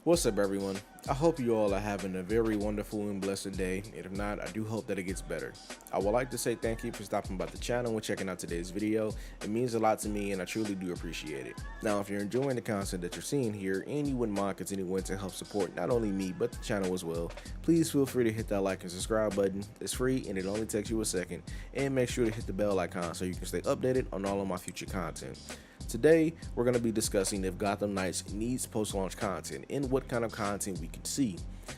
What's up, everyone? I hope you all are having a very wonderful and blessed day, and if not, I do hope that it gets better. I would like to say thank you for stopping by the channel and checking out today's video. It means a lot to me, and I truly do appreciate it. Now, if you're enjoying the content that you're seeing here, and you wouldn't mind continuing to help support not only me, but the channel as well, please feel free to hit that like and subscribe button. It's free, and it only takes you a second, and make sure to hit the bell icon so you can stay updated on all of my future content. Today, we're going to be discussing if Gotham Knights needs post-launch content and what kind of content we can see.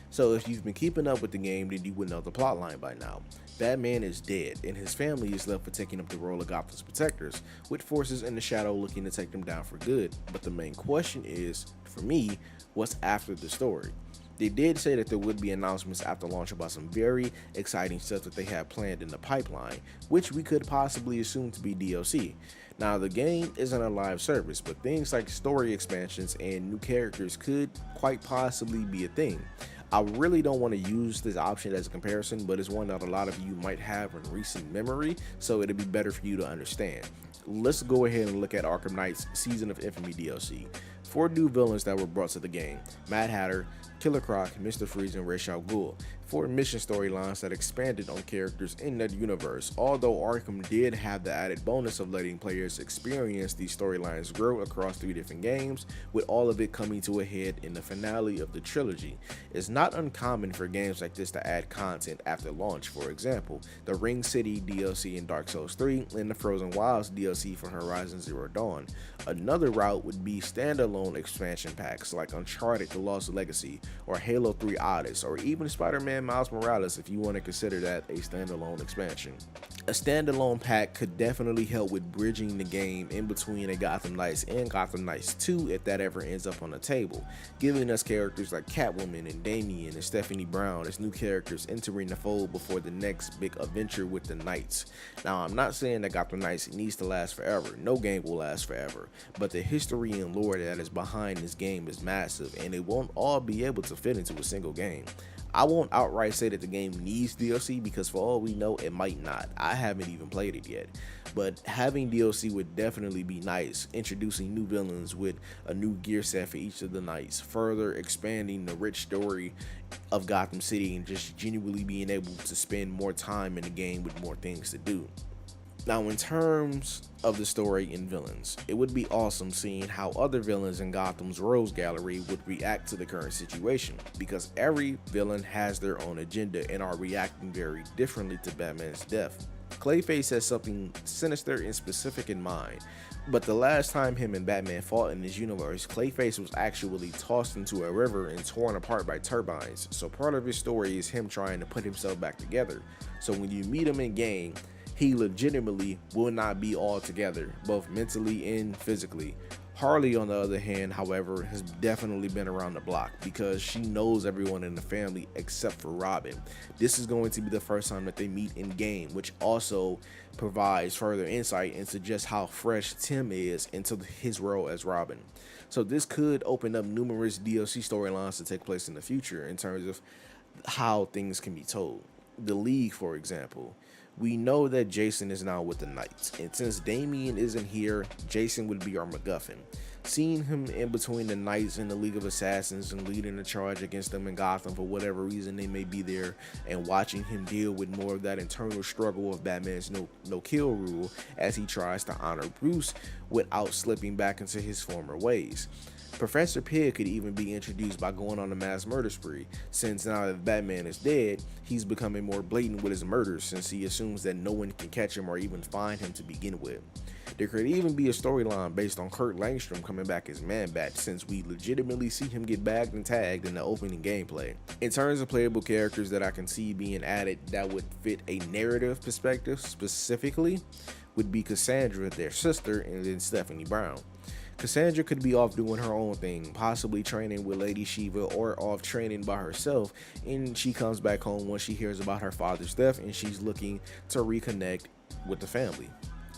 So if you've been keeping up with the game, then you would know the plotline by now. Batman is dead, and his family is left for taking up the role of Gotham's protectors, with forces in the shadow looking to take them down for good. But the main question is, for me, what's after the story? They did say that there would be announcements after launch about some very exciting stuff that they have planned in the pipeline, which we could possibly assume to be DLC. Now, the game isn't a live service, but things like story expansions and new characters could quite possibly be a thing. I really don't want to use this option as a comparison, but it's one that a lot of you might have in recent memory, so it'll be better for you to understand. Let's go ahead and look at Arkham Knight's Season of Infamy DLC. 4 new villains that were brought to the game: Mad Hatter, Killer Croc, Mr. Freeze, and Ra's al Ghul. 4 mission storylines that expanded on characters in that universe, although Arkham did have the added bonus of letting players experience these storylines grow across 3 different games, with all of it coming to a head in the finale of the trilogy. It's not uncommon for games like this to add content after launch. For example, the Ring City DLC in Dark Souls 3 and the Frozen Wilds DLC for Horizon Zero Dawn. Another route would be standalone expansion packs like Uncharted: The Lost Legacy or Halo 3 Odyssey, or even Spider-Man Miles Morales if you want to consider that a standalone expansion. A standalone pack could definitely help with bridging the game in between a Gotham Knights and Gotham Knights 2 if that ever ends up on the table, giving us characters like Catwoman and Damian and Stephanie Brown as new characters entering the fold before the next big adventure with the Knights. Now, I'm not saying that Gotham Knights needs to last forever. No game will last forever, but the history and lore that is behind this game is massive, and it won't all be able to fit into a single game. I won't outright say that the game needs DLC, because for all we know, it might not. I haven't even played it yet, but having DLC would definitely be nice, introducing new villains with a new gear set for each of the Knights, further expanding the rich story of Gotham City, and just genuinely being able to spend more time in the game with more things to do. Now, in terms of the story and villains, it would be awesome seeing how other villains in Gotham's Rogues Gallery would react to the current situation, because every villain has their own agenda and are reacting very differently to Batman's death. Clayface has something sinister and specific in mind, but the last time him and Batman fought in this universe, Clayface was actually tossed into a river and torn apart by turbines, so part of his story is him trying to put himself back together. So when you meet him in game, he legitimately will not be all together, both mentally and physically. Harley, on the other hand, however, has definitely been around the block because she knows everyone in the family except for Robin. This is going to be the first time that they meet in game, which also provides further insight into just how fresh Tim is into his role as Robin. So this could open up numerous DLC storylines to take place in the future in terms of how things can be told. The League, for example. We know that Jason is now with the Knights, and since Damian isn't here, Jason would be our MacGuffin. Seeing him in between the Knights and the League of Assassins and leading the charge against them in Gotham for whatever reason they may be there, and watching him deal with more of that internal struggle of Batman's no-kill rule as he tries to honor Bruce without slipping back into his former ways. Professor Pig could even be introduced by going on a mass murder spree, since now that Batman is dead, he's becoming more blatant with his murders since he assumes that no one can catch him or even find him to begin with. There could even be a storyline based on Kurt Langstrom coming back as Man-Bat, since we legitimately see him get bagged and tagged in the opening gameplay. In terms of playable characters that I can see being added that would fit a narrative perspective specifically, would be Cassandra, their sister, and then Stephanie Brown. Cassandra could be off doing her own thing, possibly training with Lady Shiva or off training by herself, and she comes back home once she hears about her father's death and she's looking to reconnect with the family.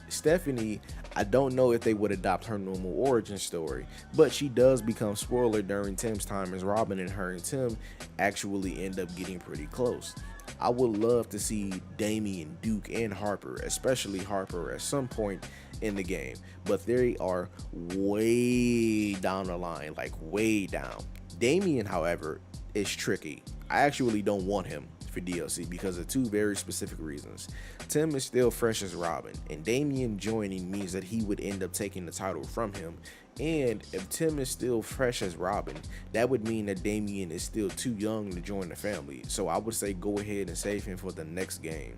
Stephanie, I don't know if they would adopt her normal origin story, but she does become spoiler during Tim's time as Robin, and her and Tim actually end up getting pretty close. I would love to see Damian, Duke, and Harper, especially Harper, at some point in the game, but they are way down the line, like way down. Damien, however, is tricky. I actually don't want him for DLC because of two very specific reasons. Tim is still fresh as Robin, and Damien joining means that he would end up taking the title from him. And if Tim is still fresh as Robin, that would mean that Damien is still too young to join the family. So I would say go ahead and save him for the next game.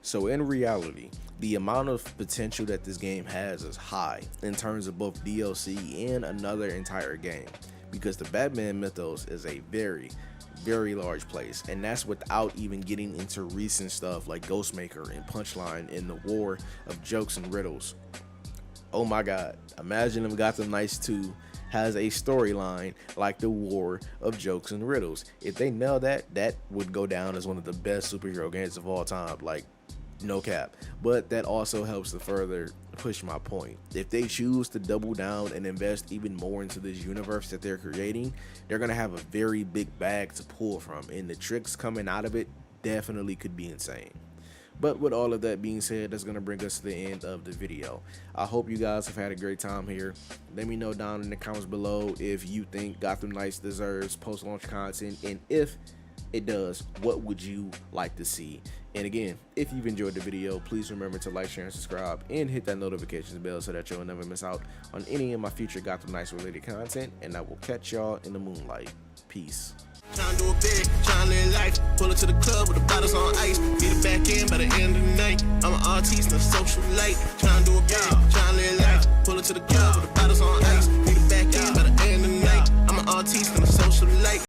So in reality, the amount of potential that this game has is high in terms of both DLC and another entire game, because the Batman mythos is a very large place, and that's without even getting into recent stuff like Ghostmaker and Punchline in the war of jokes and riddles. Oh my god, imagine if Gotham Knights 2 has a storyline like the war of jokes and riddles. If they nail that, that would go down as one of the best superhero games of all time, like no cap. But that also helps to further push my point. If they choose to double down and invest even more into this universe that they're creating, they're gonna have a very big bag to pull from, and the tricks coming out of it definitely could be insane. But with all of that being said, that's going to bring us to the end of the video. I hope you guys have had a great time here. Let me know down in the comments below if you think Gotham Knights deserves post-launch content, and if it does, what would you like to see? And again, if you've enjoyed the video, please remember to like, share, and subscribe, and hit that notifications bell so that you'll never miss out on any of my future Gotham Knights related content, and I will catch y'all in the moonlight. Peace. Tryna do a big, tryna live life. Pull up to the club with the bottles on ice. Be the back end by the end of the night. I'm an artiste, no socialite. Tryna do a big, tryna live life. Pull up to the club with the bottles on ice. Be the back end by the end of the night. I'm an artiste, no socialite.